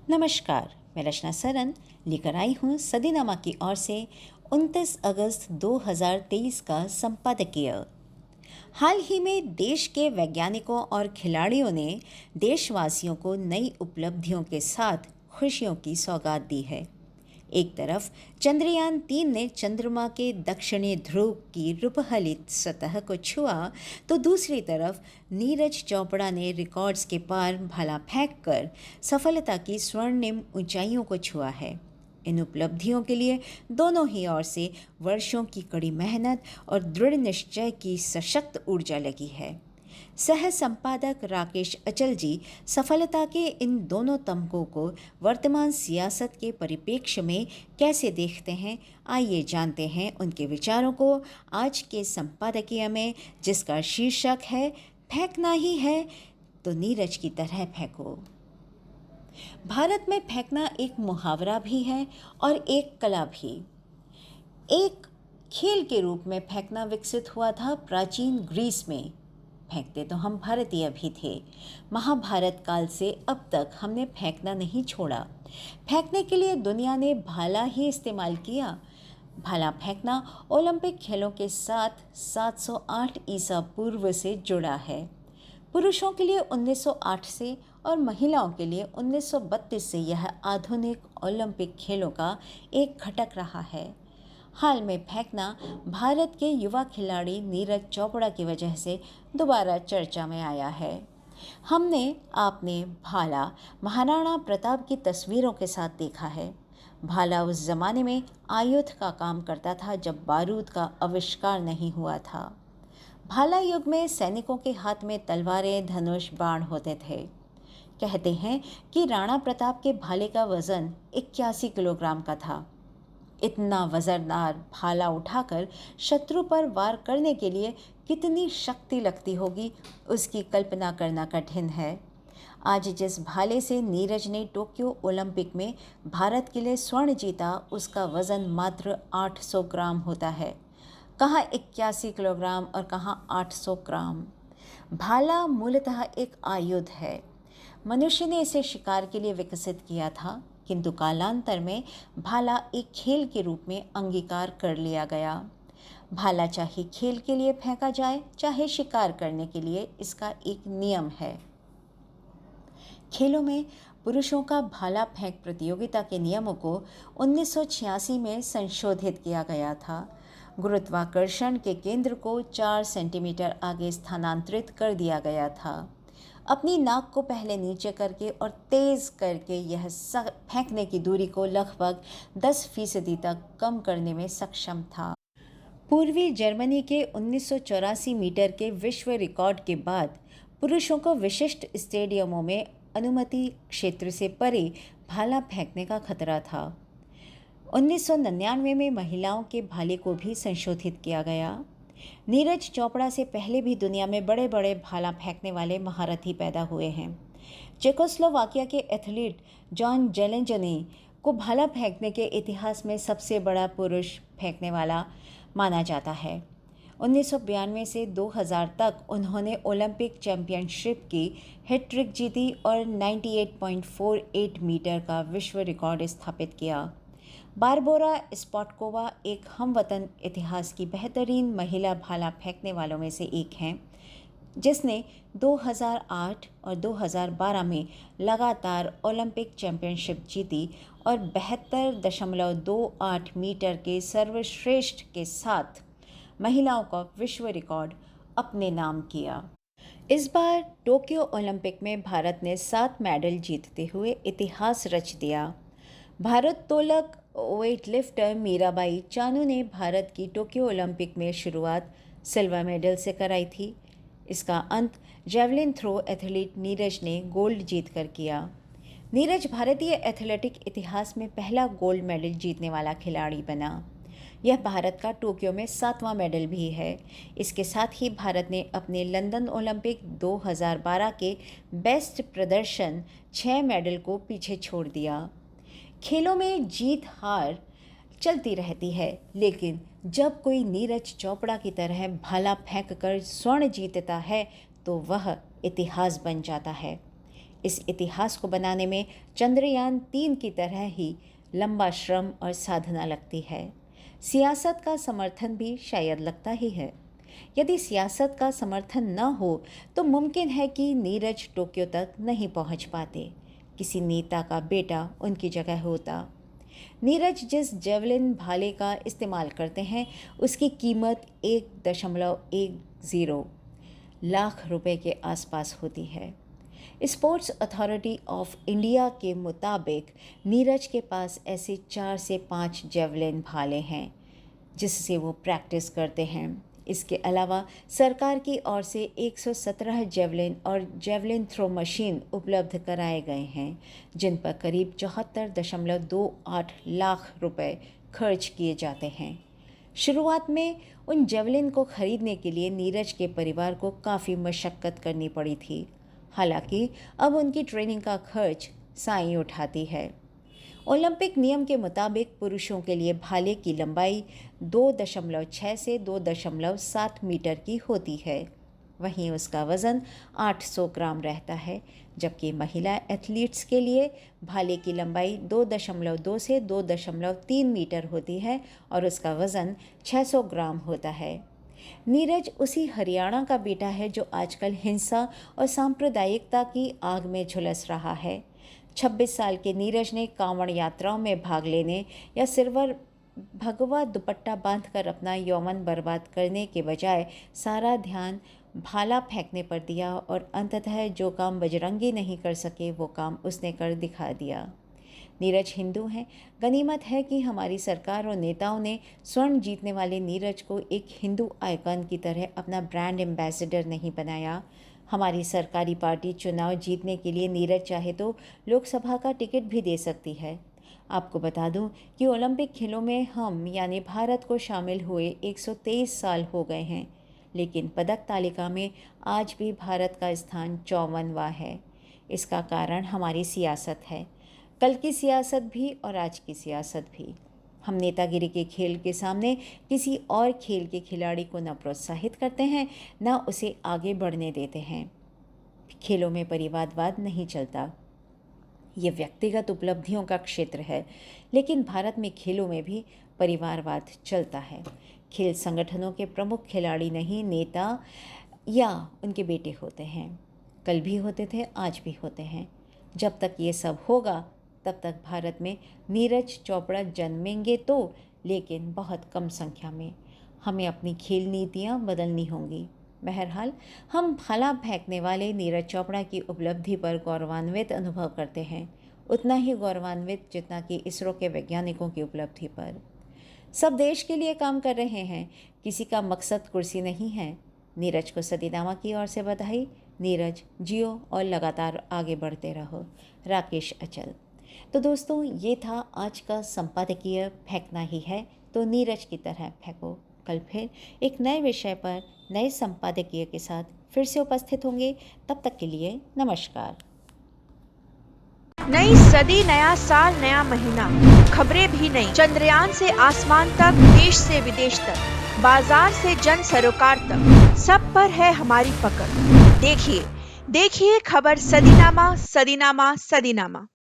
नमस्कार, मैं रचना सरन लेकर आई हूँ सदीनामा की ओर से 29 अगस्त 2023 का संपादकीय। हाल ही में देश के वैज्ञानिकों और खिलाड़ियों ने देशवासियों को नई उपलब्धियों के साथ खुशियों की सौगात दी है। एक तरफ चंद्रयान-3 ने चंद्रमा के दक्षिणी ध्रुव की रुपहलित सतह को छुआ, तो दूसरी तरफ नीरज चोपड़ा ने रिकॉर्ड्स के पार भाला फेंककर सफलता की स्वर्णिम ऊंचाइयों को छुआ है। इन उपलब्धियों के लिए दोनों ही ओर से वर्षों की कड़ी मेहनत और दृढ़ निश्चय की सशक्त ऊर्जा लगी है। सह संपादक राकेश अचल जी सफलता के इन दोनों तमकों को वर्तमान सियासत के परिप्रेक्ष्य में कैसे देखते हैं, आइए जानते हैं उनके विचारों को आज के संपादकीय में, जिसका शीर्षक है फेंकना ही है तो नीरज की तरह फेंको। भारत में फेंकना एक मुहावरा भी है और एक कला भी। एक खेल के रूप में फेंकना विकसित हुआ था प्राचीन ग्रीस में। फेंकते तो हम भारतीय भी थे। महाभारत काल से अब तक हमने फेंकना नहीं छोड़ा। फेंकने के लिए दुनिया ने भाला ही इस्तेमाल किया। भाला फेंकना ओलंपिक खेलों के साथ 708 ईसा पूर्व से जुड़ा है। पुरुषों के लिए 1908 से और महिलाओं के लिए 1932 से यह आधुनिक ओलंपिक खेलों का एक घटक रहा है। हाल में फेंकना भारत के युवा खिलाड़ी नीरज चोपड़ा की वजह से दोबारा चर्चा में आया है। आपने भाला महाराणा प्रताप की तस्वीरों के साथ देखा है। भाला उस जमाने में आयुध का काम करता था जब बारूद का आविष्कार नहीं हुआ था। भाला युग में सैनिकों के हाथ में तलवारें, धनुष, बाण होते थे। कहते हैं कि राणा प्रताप के भाले का वजन 81 किलोग्राम का था। इतना वजनदार भाला उठाकर शत्रु पर वार करने के लिए कितनी शक्ति लगती होगी, उसकी कल्पना करना कठिन है। आज जिस भाले से नीरज ने टोक्यो ओलंपिक में भारत के लिए स्वर्ण जीता, उसका वजन मात्र 800 ग्राम होता है। कहाँ 81 किलोग्राम और कहाँ 800 ग्राम। भाला मूलतः एक आयुध है। मनुष्य ने इसे शिकार के लिए विकसित किया था, किंतु कालांतर में भाला एक खेल के रूप में अंगीकार कर लिया गया। भाला चाहे खेल के लिए फेंका जाए, चाहे शिकार करने के लिए, इसका एक नियम है। खेलों में पुरुषों का भाला फेंक प्रतियोगिता के नियमों को 1986 में संशोधित किया गया था। गुरुत्वाकर्षण के केंद्र को 4 सेंटीमीटर आगे स्थानांतरित कर दिया गया था। अपनी नाक को पहले नीचे करके और तेज करके यह फेंकने की दूरी को लगभग 10% तक कम करने में सक्षम था। पूर्वी जर्मनी के 1984 मीटर के विश्व रिकॉर्ड के बाद पुरुषों को विशिष्ट स्टेडियमों में अनुमति क्षेत्र से परे भाला फेंकने का खतरा था। 1999 में महिलाओं के भाले को भी संशोधित किया गया। नीरज चोपड़ा से पहले भी दुनिया में बड़े बड़े भाला फेंकने वाले महारथी पैदा हुए हैं। चेकोस्लोवाकिया के एथलीट जॉन जेलेंजनी को भाला फेंकने के इतिहास में सबसे बड़ा पुरुष फेंकने वाला माना जाता है। 1992 से 2000 तक उन्होंने ओलंपिक चैंपियनशिप की हैट्रिक जीती और 98.48 मीटर का विश्व रिकॉर्ड स्थापित किया। बारबोरा स्पॉटकोवा एक हमवतन इतिहास की बेहतरीन महिला भाला फेंकने वालों में से एक हैं, जिसने 2008 और 2012 में लगातार ओलंपिक चैंपियनशिप जीती और 72.28 मीटर के सर्वश्रेष्ठ के साथ महिलाओं का विश्व रिकॉर्ड अपने नाम किया। इस बार टोक्यो ओलंपिक में भारत ने 7 मेडल जीतते हुए इतिहास रच दिया। भारोत्तोलक वेटलिफ्टर मीराबाई चानू ने भारत की टोक्यो ओलंपिक में शुरुआत सिल्वर मेडल से कराई थी। इसका अंत जेवलिन थ्रो एथलीट नीरज ने गोल्ड जीतकर किया। नीरज भारतीय एथलेटिक इतिहास में पहला गोल्ड मेडल जीतने वाला खिलाड़ी बना। यह भारत का टोक्यो में 7वां मेडल भी है। इसके साथ ही भारत ने अपने लंदन ओलंपिक 2012 के बेस्ट प्रदर्शन 6 मेडल को पीछे छोड़ दिया। खेलों में जीत हार चलती रहती है, लेकिन जब कोई नीरज चोपड़ा की तरह भाला फेंककर स्वर्ण जीतता है तो वह इतिहास बन जाता है। इस इतिहास को बनाने में चंद्रयान 3 की तरह ही लंबा श्रम और साधना लगती है। सियासत का समर्थन भी शायद लगता ही है। यदि सियासत का समर्थन न हो तो मुमकिन है कि नीरज टोक्यो तक नहीं पहुंच पाते। किसी नेता का बेटा उनकी जगह होता। नीरज जिस जेवलिन भाले का इस्तेमाल करते हैं उसकी कीमत 1.10 लाख रुपए के आसपास होती है। स्पोर्ट्स अथॉरिटी ऑफ इंडिया के मुताबिक नीरज के पास ऐसे 4 से 5 जेवलिन भाले हैं जिससे वो प्रैक्टिस करते हैं। इसके अलावा सरकार की ओर से 117 जेवलिन और जेवलिन थ्रो मशीन उपलब्ध कराए गए हैं जिन पर करीब 74.28 लाख रुपए खर्च किए जाते हैं। शुरुआत में उन जेवलिन को खरीदने के लिए नीरज के परिवार को काफ़ी मशक्क़त करनी पड़ी थी। हालांकि अब उनकी ट्रेनिंग का खर्च साई उठाती है। ओलंपिक नियम के मुताबिक पुरुषों के लिए भाले की लंबाई 2.6 से 2.7 मीटर की होती है। वहीं उसका वज़न 800 ग्राम रहता है, जबकि महिला एथलीट्स के लिए भाले की लंबाई 2.2 से 2.3 मीटर होती है और उसका वज़न 600 ग्राम होता है। नीरज उसी हरियाणा का बेटा है जो आजकल हिंसा और सांप्रदायिकता की आग में झुलस रहा है। 26 साल के नीरज ने कांवड़ यात्राओं में भाग लेने या सिरवर भगवा दुपट्टा बांधकर अपना यौवन बर्बाद करने के बजाय सारा ध्यान भाला फेंकने पर दिया और अंततः जो काम बजरंगी नहीं कर सके वो काम उसने कर दिखा दिया। नीरज हिंदू हैं। गनीमत है कि हमारी सरकार और नेताओं ने स्वर्ण जीतने वाले नीरज को एक हिंदू आइकन की तरह अपना ब्रांड एम्बेसडर नहीं बनाया। हमारी सरकारी पार्टी चुनाव जीतने के लिए नीरज चाहे तो लोकसभा का टिकट भी दे सकती है। आपको बता दूं कि ओलंपिक खेलों में हम यानी भारत को शामिल हुए 123 साल हो गए हैं, लेकिन पदक तालिका में आज भी भारत का स्थान 54वां है। इसका कारण हमारी सियासत है, कल की सियासत भी और आज की सियासत भी। हम नेतागिरी के खेल के सामने किसी और खेल के खिलाड़ी को न प्रोत्साहित करते हैं न उसे आगे बढ़ने देते हैं। खेलों में परिवारवाद नहीं चलता, ये व्यक्तिगत उपलब्धियों का क्षेत्र है, लेकिन भारत में खेलों में भी परिवारवाद चलता है। खेल संगठनों के प्रमुख खिलाड़ी नहीं, नेता या उनके बेटे होते हैं। कल भी होते थे, आज भी होते हैं। जब तक ये सब होगा तब तक भारत में नीरज चोपड़ा जन्मेंगे तो, लेकिन बहुत कम संख्या में। हमें अपनी खेल नीतियाँ बदलनी होंगी। बहरहाल हम भाला फेंकने वाले नीरज चोपड़ा की उपलब्धि पर गौरवान्वित अनुभव करते हैं, उतना ही गौरवान्वित जितना कि इसरो के वैज्ञानिकों की उपलब्धि पर। सब देश के लिए काम कर रहे हैं, किसी का मकसद कुर्सी नहीं है। नीरज को सदीनामा की ओर से बधाई। नीरज जियो और लगातार आगे बढ़ते रहो। राकेश अचल। तो दोस्तों, ये था आज का संपादकीय फेंकना ही है तो नीरज की तरह फेंको। कल फिर एक नए विषय पर नए संपादकीय के साथ फिर से उपस्थित होंगे। तब तक के लिए नमस्कार। नई सदी, नया साल, नया महीना, खबरें भी नई। चंद्रयान से आसमान तक, देश से विदेश तक, बाजार से जन सरोकार तक, सब पर है हमारी पकड़। देखिए खबर सदीनामा, सदीनामा, सदीनामा।